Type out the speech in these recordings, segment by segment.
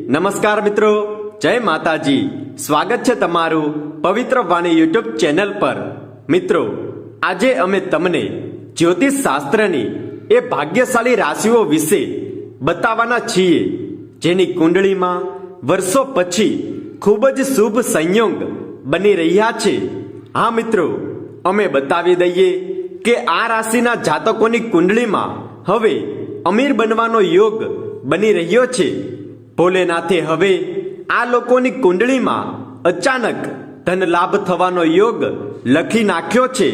નમસ્કાર મિત્રો, જય માતાજી. સ્વાગત છે તમારું પવિત્ર વાણી યુટ્યુબ ચેનલ પર. મિત્રો, આજે અમે તમને જ્યોતિષ શાસ્ત્રની એ ભાગ્યશાળી રાશિઓ વિશે બતાવવાના છીએ જેની કુંડળીમાં વર્ષો પછી ખૂબ જ શુભ સંયોગ બની રહ્યા છે. હા મિત્રો, અમે બતાવી દઈએ કે આ રાશિના જાતકોની કુંડળીમાં હવે અમીર બનવાનો યોગ બની રહ્યો છે. ભોલેનાથે હવે આ લોકોની કુંડળીમાં અચાનક ધન લાભ થવાનો યોગ લખી નાખ્યો છે.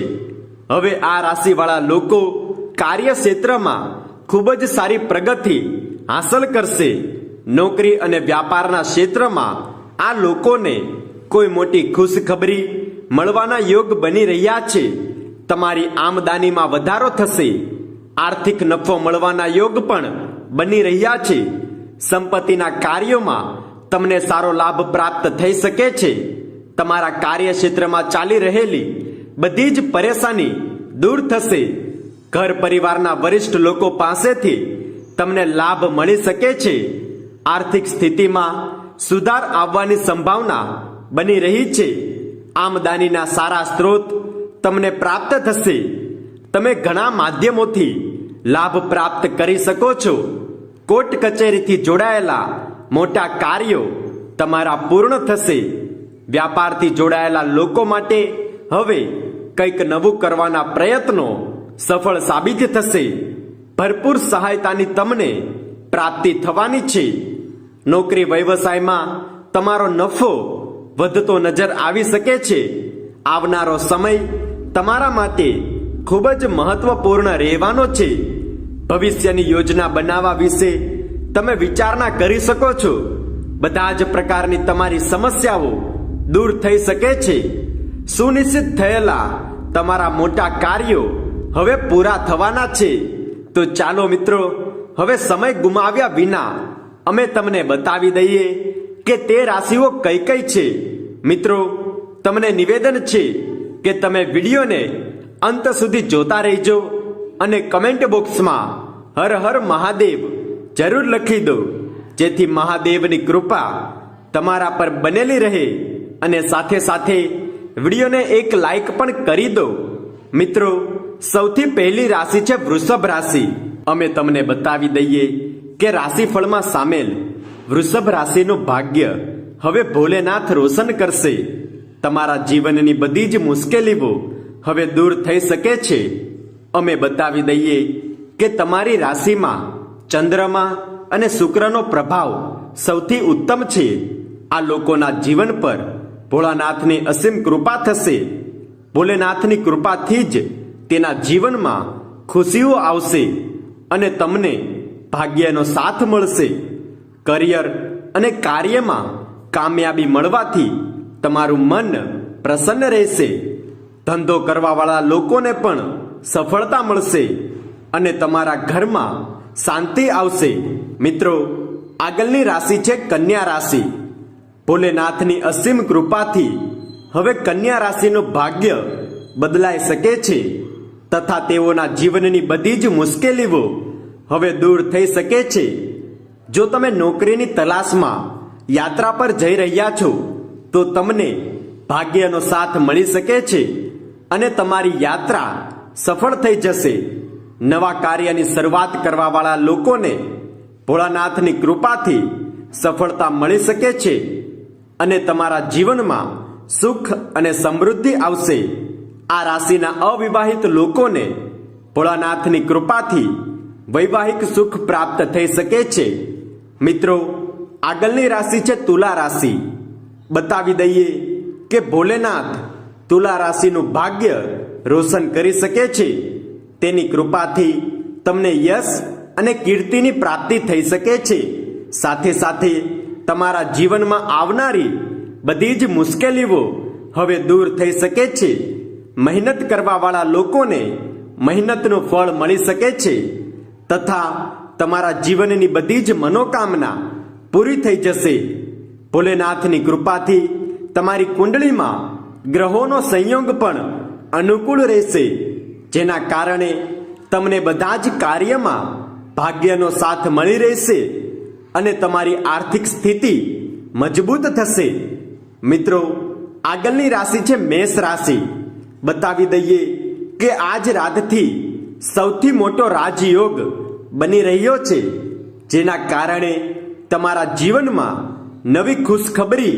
હવે આ રાશિવાળા લોકો કાર્યક્ષેત્રમાં ખૂબ જ સારી પ્રગતિ હાંસલ કરશે. નોકરી અને વ્યાપારના ક્ષેત્રમાં આ લોકોને કોઈ મોટી ખુશખબરી મળવાના યોગ બની રહ્યા છે. તમારી આમદનીમાં વધારો થશે. આર્થિક નફો મળવાના યોગ પણ બની રહ્યા છે. સંપત્તિના કાર્યોમાં તમને સારો લાભ પ્રાપ્ત થઈ શકે છે. તમારા કાર્યક્ષેત્રમાં ચાલી રહેલી બધી જ પરેશાની દૂર થશે. ઘર પરિવારના વરિષ્ઠ લોકો પાસેથી તમને લાભ મળી શકે છે. આર્થિક સ્થિતિમાં સુધાર આવવાની સંભાવના બની રહી છે. આમદનીના સારા સ્ત્રોત તમને પ્રાપ્ત થશે. તમે ઘણા માધ્યમોથી લાભ પ્રાપ્ત કરી શકો છો. કોર્ટ કચેરીથી જોડાયેલા મોટા કાર્યો તમારા પૂર્ણ થશે. વ્યાપારથી જોડાયેલા લોકો માટે હવે કંઈક નવું કરવાના પ્રયત્નો સફળ સાબિત થશે. ભરપૂર સહાયતાની તમને પ્રાપ્તિ થવાની છે. નોકરી વ્યવસાયમાં તમારો નફો વધતો નજર આવી શકે છે. આવનારો સમય તમારા માટે ખૂબ જ મહત્વપૂર્ણ રહેવાનો છે. ભવિષ્યની યોજના બનાવવા વિશે તમે વિચારણા કરી શકો છો. બધા જ પ્રકારની તમારી સમસ્યાઓ દૂર થઈ શકે છે. સુનિશ્ચિત થયેલા તમારા મોટા કાર્યો હવે પૂરા થવાના છે. તો ચાલો મિત્રો, હવે સમય ગુમાવ્યા વિના અમે તમને બતાવી દઈએ કે તે રાશિઓ કઈ કઈ છે. મિત્રો, તમને નિવેદન છે કે તમે વિડીયોને અંત સુધી જોતા રહેજો અને કમેન્ટ બોક્સમાં હર હર મહાદેવ જરૂર લખી દો, જેથી મહાદેવની કૃપા તમારા પર બનેલી રહે. અને સાથે સાથે વિડીયોને એક લાઈક પણ કરી દો. મિત્રો, સૌથી પહેલી રાશિ છે વૃષભ રાશિ. અમે તમને બતાવી દઈએ કે રાશિફળમાં સામેલ વૃષભ રાશિનું ભાગ્ય હવે ભોલેનાથ રોશન કરશે. તમારા જીવનની બધી જ મુશ્કેલીઓ હવે દૂર થઈ શકે છે. અમે બતાવી દઈએ કે તમારી રાશિમાં ચંદ્રમા અને શુક્રનો પ્રભાવ સૌથી ઉત્તમ છે. આ લોકોના જીવન પર ભોળાનાથની અસીમ કૃપા થશે. ભોલેનાથની કૃપાથી જ તેના જીવનમાં ખુશીઓ આવશે અને તમને ભાગ્યનો સાથ મળશે. કરિયર અને કાર્યમાં કામયાબી મળવાથી તમારું મન પ્રસન્ન રહેશે. ધંધો કરવાવાળા લોકોને પણ સફળતા મળશે અને તમારા ઘરમાં શાંતિ આવશે. મિત્રો, આગળની રાશિ છે કન્યા રાશિ. ભોલેનાથની અસીમ કૃપાથી હવે કન્યા રાશિનું ભાગ્ય બદલાઈ શકે છે તથા તેઓના જીવનની બધી જ મુશ્કેલીઓ હવે દૂર થઈ શકે છે. જો તમે નોકરીની તલાશમાં યાત્રા પર જઈ રહ્યા છો તો તમને ભાગ્યનો સાથ મળી શકે છે અને તમારી યાત્રા સફળ થઈ જશે. નવા કાર્યની શરૂઆત કરવાવાળા લોકોને ભોળાનાથની કૃપાથી સફળતા મળી શકે છે અને તમારા જીવનમાં સુખ અને સમૃદ્ધિ આવશે. આ રાશિના અવિવાહિત લોકોને ભોળાનાથની કૃપાથી વૈવાહિક સુખ પ્રાપ્ત થઈ શકે છે. મિત્રો, આગળની રાશિ છે તુલા રાશિ. બતાવી દઈએ કે ભોલેનાથ તુલા રાશિનું ભાગ્ય રોશન કરી શકે છે. તેની કૃપાથી તમને યશ અને કીર્તિની પ્રાપ્તિ થઈ શકે છે. સાથે સાથે તમારા જીવનમાં આવનારી બધી જ મુશ્કેલીઓ હવે દૂર થઈ શકે છે. મહેનત કરવાવાળા લોકોને મહેનતનું ફળ મળી શકે છે તથા તમારા જીવનની બધી જ મનોકામના પૂરી થઈ જશે. ભોલેનાથની કૃપાથી તમારી કુંડળીમાં ગ્રહોનો સંયોગ પણ અનુકૂળ રહેશે, જેના કારણે તમને બધા જ કાર્યમાં ભાગ્યનો સાથ મળી રહેશે. અને તમારી આર્થિક સ્થિતિ મજબૂત થશે. મિત્રો, આગળની રાશિ છે મેષ રાશિ. બતાવી દઈએ કે આજ રાતથી સૌથી મોટો રાજયોગ બની રહ્યો છે, જેના કારણે તમારા જીવનમાં નવી ખુશખબરી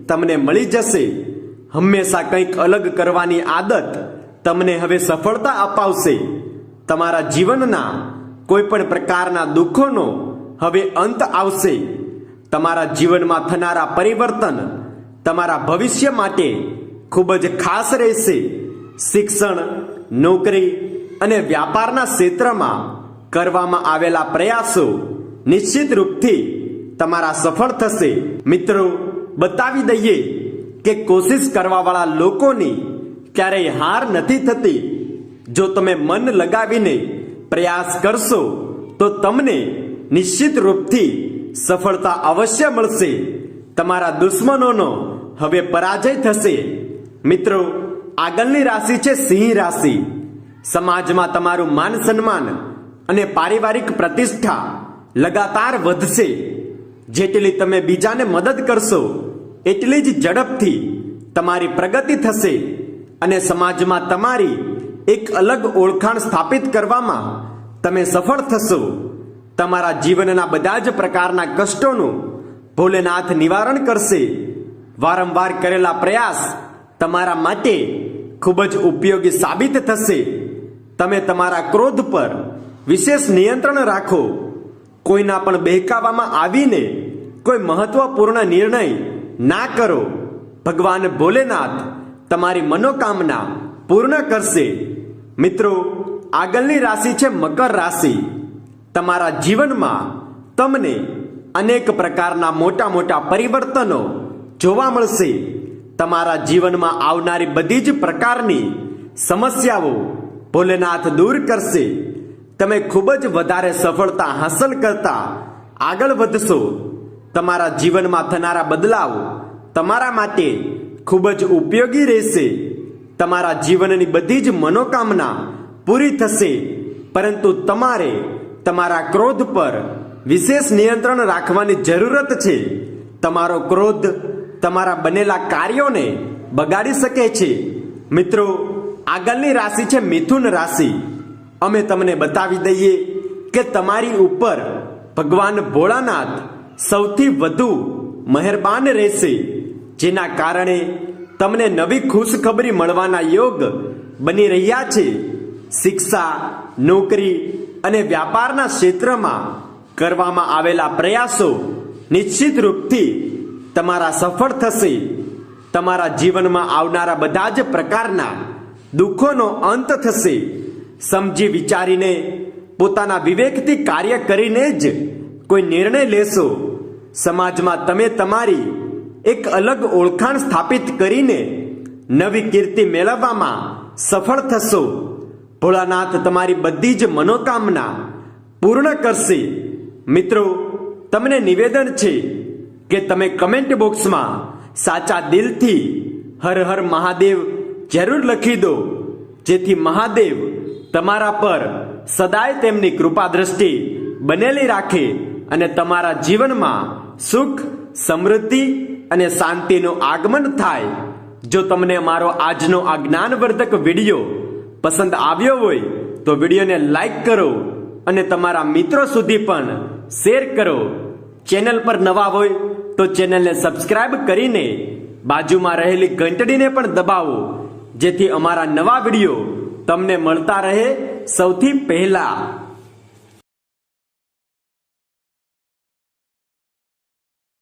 તમને મળી જશે. હંમેશા કંઈક અલગ કરવાની આદત તમને હવે સફળતા અપાવશે. તમારા જીવનના કોઈ પણ પ્રકારના દુઃખોનો હવે અંત આવશે. તમારા જીવનમાં થનારા પરિવર્તન તમારા ભવિષ્ય માટે ખૂબ જ ખાસ રહેશે. શિક્ષણ, નોકરી અને વ્યાપારના ક્ષેત્રમાં કરવામાં આવેલા પ્રયાસો નિશ્ચિત રૂપથી તમારા સફળ થશે. મિત્રો, બતાવી દઈએ કે કોશિશ કરવાવાળા લોકોની ક્યારેય હાર નથી થતી. જો તમે મન લગાવીને પ્રયાસ કરશો તો તમને નિશ્ચિત રૂપથી સફળતા અવશ્ય મળશે. તમારા દુશ્મનોનો હવે પરાજય થશે. મિત્રો, આગળની રાશિ છે સિંહ રાશિ. સમાજમાં તમારું માન સન્માન અને પારિવારિક પ્રતિષ્ઠા લગાતાર વધશે. જેટલી તમે બીજાને મદદ કરશો એટલી જ ઝડપથી તમારી પ્રગતિ થશે અને સમાજમાં તમારી એક અલગ ઓળખાણ સ્થાપિત કરવામાં તમે સફળ થશો. તમારા જીવનના બધા જ પ્રકારના કષ્ટોનું ભોલેનાથ નિવારણ કરશે. વારંવાર કરેલા પ્રયાસ તમારા માટે ખૂબ જ ઉપયોગી સાબિત થશે. તમે તમારા ક્રોધ પર વિશેષ નિયંત્રણ રાખો. કોઈના પણ બહેકાવામાં આવીને કોઈ મહત્વપૂર્ણ નિર્ણય ના કરો. ભગવાન ભોલેનાથ તમારી મનોકામના પૂર્ણ કરશે. મિત્રો, આગળની રાશિ છે મકર રાશિ. તમારા જીવનમાં તમને અનેક પ્રકારના મોટા મોટા પરિવર્તનો જોવા મળશે. તમારા જીવનમાં આવનારી બધી જ પ્રકારની સમસ્યાઓ ભોલેનાથ દૂર કરશે. તમે ખૂબ જ વધારે સફળતા હાંસલ કરતા આગળ વધશો. તમારા જીવનમાં થનારા બદલાવ તમારા માટે ખૂબ જ ઉપયોગી રહેશે. તમારા જીવનની બધી જ મનોકામના પૂરી થશે, પરંતુ તમારે તમારા ક્રોધ પર વિશેષ નિયંત્રણ રાખવાની જરૂરત છે. તમારો ક્રોધ તમારા બનેલા કાર્યોને બગાડી શકે છે. મિત્રો, આગળની રાશિ છે મિથુન રાશિ. અમે તમને બતાવી દઈએ કે તમારી ઉપર ભગવાન ભોળાનાથ સૌથી વધુ મહેરબાન રહેશે, જેના કારણે તમને નવી ખુશખબરી મળવાના યોગ બની રહ્યા છે. શિક્ષા, નોકરી અને વ્યાપારના ક્ષેત્રમાં કરવામાં આવેલા પ્રયાસો નિશ્ચિત રૂપથી તમારા સફળ થશે. તમારા જીવનમાં આવનારા બધા જ પ્રકારના દુઃખોનો અંત થશે. સમજી વિચારીને પોતાના વિવેકથી કાર્ય કરીને જ કોઈ નિર્ણય લેશો. સમાજમાં તમે તમારી એક અલગ ઓળખાણ સ્થાપિત કરીને નવી કીર્તિ મેળવવામાં સફળ થશો. ભોળાનાથ તમારી બધી જ મનોકામના પૂર્ણ કરશે. મિત્રો, તમને નિવેદન છે કે તમે કમેન્ટ બોક્સમાં સાચા દિલથી હર હર મહાદેવ જરૂર લખી દો, જેથી મહાદેવ તમારા પર સદાય તેમની કૃપા દ્રષ્ટિ બનેલી રાખે અને તમારા જીવનમાં સુખ, સમૃદ્ધિ અને શાંતિનું આગમન થાય. જો તમને મારો આજનો આ જ્ઞાનવર્ધક વિડીયો પસંદ આવ્યો હોય તો વિડીયોને લાઈક કરો અને તમારા મિત્રો સુધી પણ શેર કરો. ચેનલ પર નવા હોય તો ચેનલને સબસ્ક્રાઇબ કરીને બાજુમાં રહેલી ઘંટડીને પણ દબાવો, જેથી અમારા નવા વિડીયો તમને મળતા રહે સૌથી પહેલા.